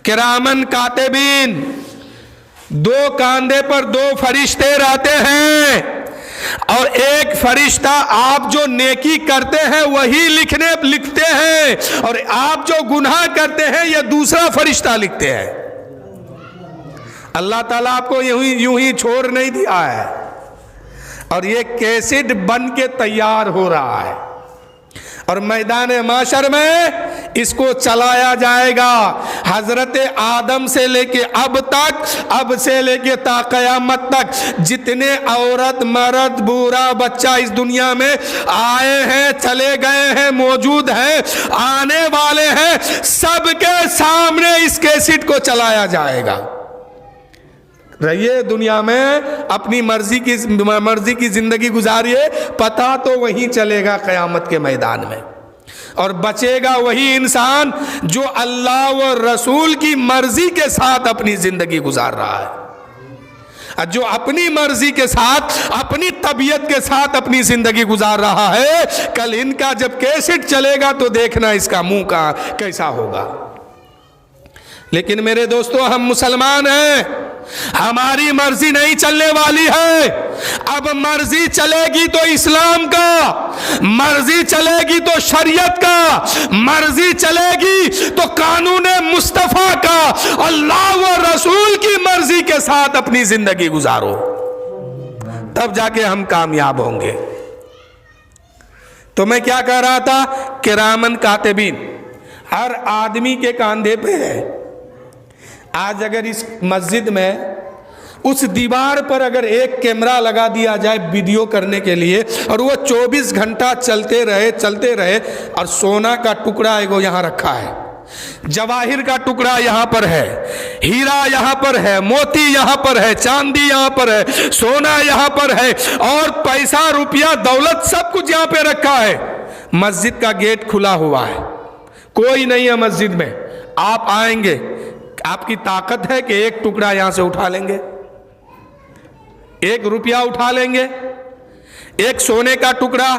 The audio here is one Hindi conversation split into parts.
किरामन कातिबीन, दो कंधे पर दो फरिश्ते रहते हैं, और एक फरिश्ता आप जो नेकी करते हैं वही लिखते हैं, और आप जो गुनाह करते हैं यह दूसरा फरिश्ता लिखते हैं। अल्लाह ताला आपको यूं ही छोड़ नहीं दिया है, और ये कैसेट बन के तैयार हो रहा है, और मैदान माशर में इसको चलाया जाएगा। हजरत आदम से लेके अब से लेके ता क़यामत तक जितने औरत मर्द बूढ़ा बच्चा इस दुनिया में आए हैं, चले गए हैं, मौजूद हैं, आने वाले हैं, सबके सामने इस कैसेट को चलाया जाएगा। रहिए दुनिया में, अपनी मर्जी की जिंदगी गुजारिए, पता तो वही चलेगा क़यामत के मैदान में, और बचेगा वही इंसान जो अल्लाह व रसूल की मर्जी के साथ अपनी जिंदगी गुजार रहा है। जो अपनी मर्जी के साथ, अपनी तबीयत के साथ अपनी जिंदगी गुजार रहा है, कल इनका जब कैसेट चलेगा तो देखना इसका मुंह का कैसा होगा। लेकिन मेरे दोस्तों, हम मुसलमान हैं, हमारी मर्जी नहीं चलने वाली है। अब मर्जी चलेगी तो इस्लाम का, मर्जी चलेगी तो शरीयत का, मर्जी चलेगी तो कानून मुस्तफा का, अल्लाह व रसूल की मर्जी के साथ अपनी जिंदगी गुजारो, तब जाके हम कामयाब होंगे। तो मैं क्या कह रहा था, किरामन कातिबीन हर आदमी के कंधे पे है। आज अगर इस मस्जिद में उस दीवार पर अगर एक कैमरा लगा दिया जाए वीडियो करने के लिए, और वो 24 घंटा चलते रहे, और सोना का टुकड़ा एगो यहाँ रखा है, जवाहिर का टुकड़ा यहाँ पर है, हीरा यहाँ पर है, मोती यहाँ पर है, चांदी यहाँ पर है, सोना यहाँ पर है, और पैसा रुपया दौलत सब कुछ यहाँ पे रखा है। मस्जिद का गेट खुला हुआ है, कोई नहीं है मस्जिद में। आप आएंगे, आपकी ताकत है कि एक टुकड़ा यहां से उठा लेंगे, एक रुपया उठा लेंगे, एक सोने का टुकड़ा,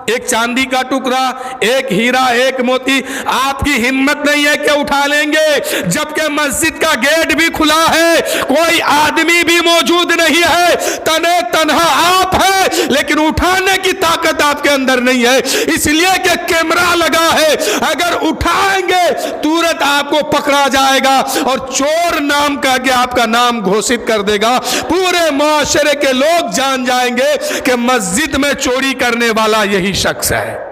एक चांदी का टुकड़ा, एक हीरा, एक मोती, आपकी हिम्मत नहीं है कि उठा लेंगे, जबकि मस्जिद का गेट भी खुला है, कोई आदमी भी मौजूद नहीं है, तने तन्हा आप है, लेकिन उठाने की ताकत आपके अंदर नहीं है, इसलिए कि कैमरा लगा है। अगर उठाएंगे तुरंत आपको पकड़ा जाएगा, और चोर नाम का के आपका नाम घोषित कर देगा। पूरे मुआशरे के लोग जान जाएंगे कि मस्जिद में चोरी करने वाला यही शख्स है,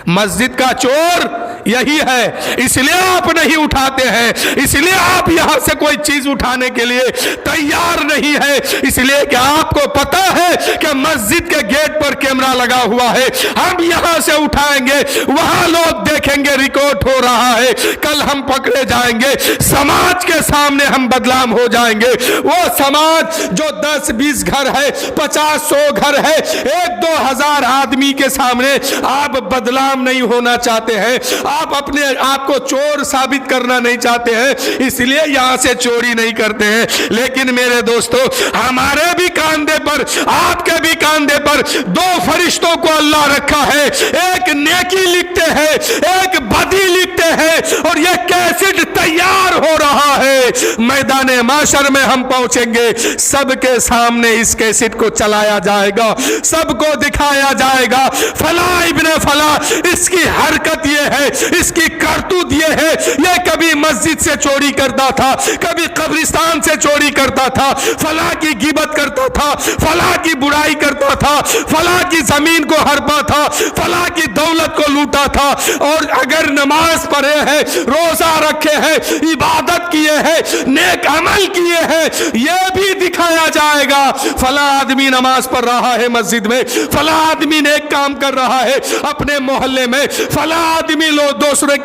मस्जिद का चोर यही है। इसलिए आप नहीं उठाते हैं, इसलिए आप यहां से कोई चीज उठाने के लिए तैयार नहीं है, इसलिए कि आपको पता है कि मस्जिद के गेट पर कैमरा लगा हुआ है, हम यहां से उठाएंगे, वहां लोग देखेंगे रिकॉर्ड हो रहा है, कल हम पकड़े जाएंगे, समाज के सामने हम बदनाम हो जाएंगे। वो समाज जो 10-20 घर है, 50-100 घर है, 1-2 हजार आदमी के सामने आप बदलाव नहीं होना चाहते हैं, आप अपने आप को चोर साबित करना नहीं चाहते हैं, इसलिए यहां से चोरी नहीं करते हैं। लेकिन मेरे दोस्तों, हमारे भी कंधे पर, आपके भी कंधे पर दो फरिश्तों को अल्लाह रखा है, एक नेकी लिखते हैं, एक बदी लिखते हैं, और यह कैसेट तैयार हो रहा है। मैदान माशर में हम पहुंचेंगे, सबके सामने इस कैसेट को चलाया जाएगा, सबको दिखाया जाएगा, फला इब्ने फला इसकी हरकत ये है, इसकी करतूत ये है, ये कभी मस्जिद से चोरी करता था, कभी कब्रिस्तान से चोरी करता था, फला की गिबत करता था, फला की बुराई करता था, फला की जमीन को हड़पा था, फला की दौलत को लूटा था। और अगर नमाज पढ़े हैं, रोजा रखे हैं, इबादत किए हैं, नेक अमल किए हैं, यह भी दिखाया जाएगा। फला आदमी नमाज पढ़ रहा है मस्जिद में, फला आदमी नेक काम कर रहा है अपने मोहल्ले में, फला आदमी लोग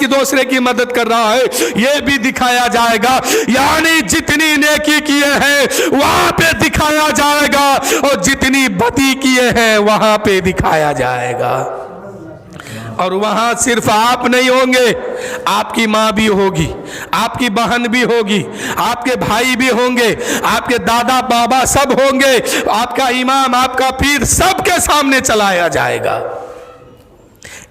दूसरे की मदद कर रहा है, यह भी दिखाया जाएगा। यानी जितनी नेकी किए हैं वहां पे दिखाया जाएगा, और जितनी बदी किए हैं वहां पे दिखाया जाएगा। और वहां सिर्फ आप नहीं होंगे, आपकी माँ भी होगी, आपकी बहन भी होगी, आपके भाई भी होंगे, आपके दादा बाबा सब होंगे, आपका इमाम, आपका पीर, सबके सामने चलाया जाएगा।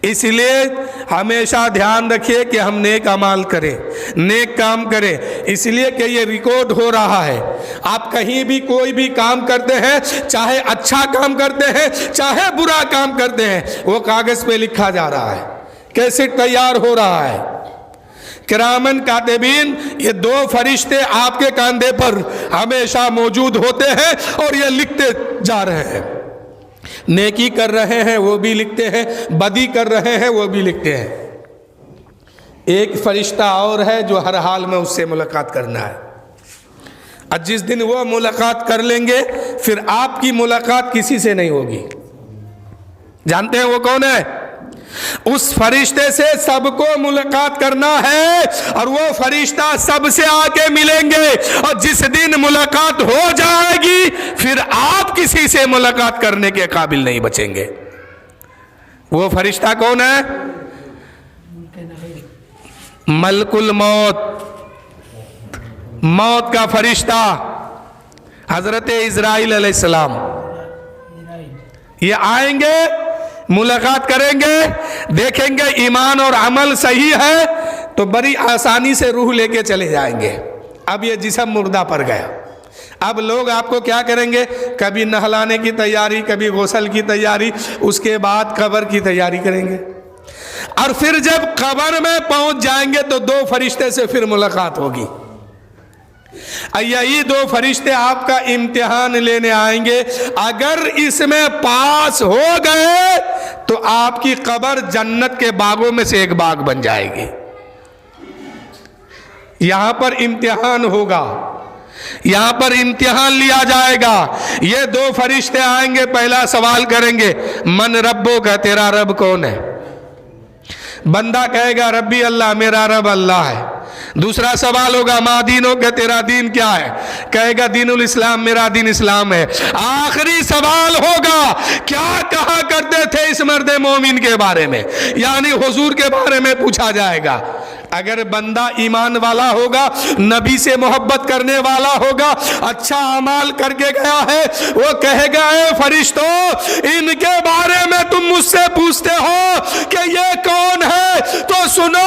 इसलिए हमेशा ध्यान रखिए कि हम नेक अमाल करें, नेक काम करें, इसलिए कि ये रिकॉर्ड हो रहा है। आप कहीं भी कोई भी काम करते हैं, चाहे अच्छा काम करते हैं चाहे बुरा काम करते हैं, वो कागज पे लिखा जा रहा है, कैसेट तैयार हो रहा है। किरामन कातिबीन, ये दो फरिश्ते आपके कंधे पर हमेशा मौजूद होते हैं और ये लिखते जा रहे हैं। नेकी कर रहे हैं वो भी लिखते हैं, बदी कर रहे हैं वो भी लिखते हैं। एक फरिश्ता और है जो हर हाल में उससे मुलाकात करना है, और जिस दिन वो मुलाकात कर लेंगे फिर आपकी मुलाकात किसी से नहीं होगी। जानते हैं वो कौन है? उस फरिश्ते से सबको मुलाकात करना है, और वो फरिश्ता सबसे आके मिलेंगे, और जिस दिन मुलाकात हो जाएगी फिर आप किसी से मुलाकात करने के काबिल नहीं बचेंगे। वो फरिश्ता कौन है? मलकुल मौत, मौत का फरिश्ता हजरत इजराइल अलैहिस्सलाम। ये आएंगे, मुलाकात करेंगे, देखेंगे ईमान और अमल सही है तो बड़ी आसानी से रूह लेके चले जाएंगे। अब ये जिस्म मुर्दा पर गया, अब लोग आपको क्या करेंगे? कभी नहलाने की तैयारी, कभी गौसल की तैयारी, उसके बाद कब्र की तैयारी करेंगे, और फिर जब कब्र में पहुंच जाएंगे तो दो फरिश्ते से फिर मुलाकात होगी। यही दो फरिश्ते आपका इम्तिहान लेने आएंगे। अगर इसमें पास हो गए तो आपकी कब्र जन्नत के बागों में से एक बाग बन जाएगी। यहां पर इम्तिहान होगा, यहां पर इम्तिहान लिया जाएगा। ये दो फरिश्ते आएंगे, पहला सवाल करेंगे, मन रब्बो का, तेरा रब कौन है? बंदा कहेगा रब्बी अल्लाह, मेरा रब अल्लाह है। दूसरा सवाल होगा मा दीनो का, तेरा दीन क्या है? कहेगा दीनुल इस्लाम, मेरा दीन इस्लाम है। आखिरी सवाल होगा क्या कहा करते थे इस मर्द मोमिन के बारे में, यानी हुजूर के बारे में पूछा जाएगा। अगर बंदा ईमान वाला होगा, नबी से मोहब्बत करने वाला होगा, अच्छा अमाल करके गया है, वो कहेगा ए फरिश्तों, इनके बारे में तुम मुझसे पूछते हो कि ये कौन है, तो सुनो,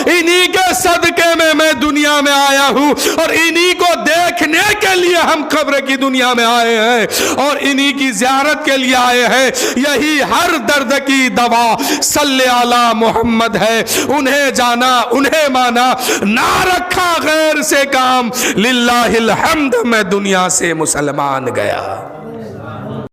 इन्हीं के सदके में मैं दुनिया में आया हूं, और इन्हीं को देखने के लिए हम कब्र की दुनिया में आए हैं, और इन्हीं की ज़ियारत के लिए आए हैं। यही हर दर्द की दवा सल्ले अला मोहम्मद है। उन्हें जाना, उन्हें माना, ना रखा गैर से काम, लिल्लाहिल हम्द, मैं दुनिया से मुसलमान गया।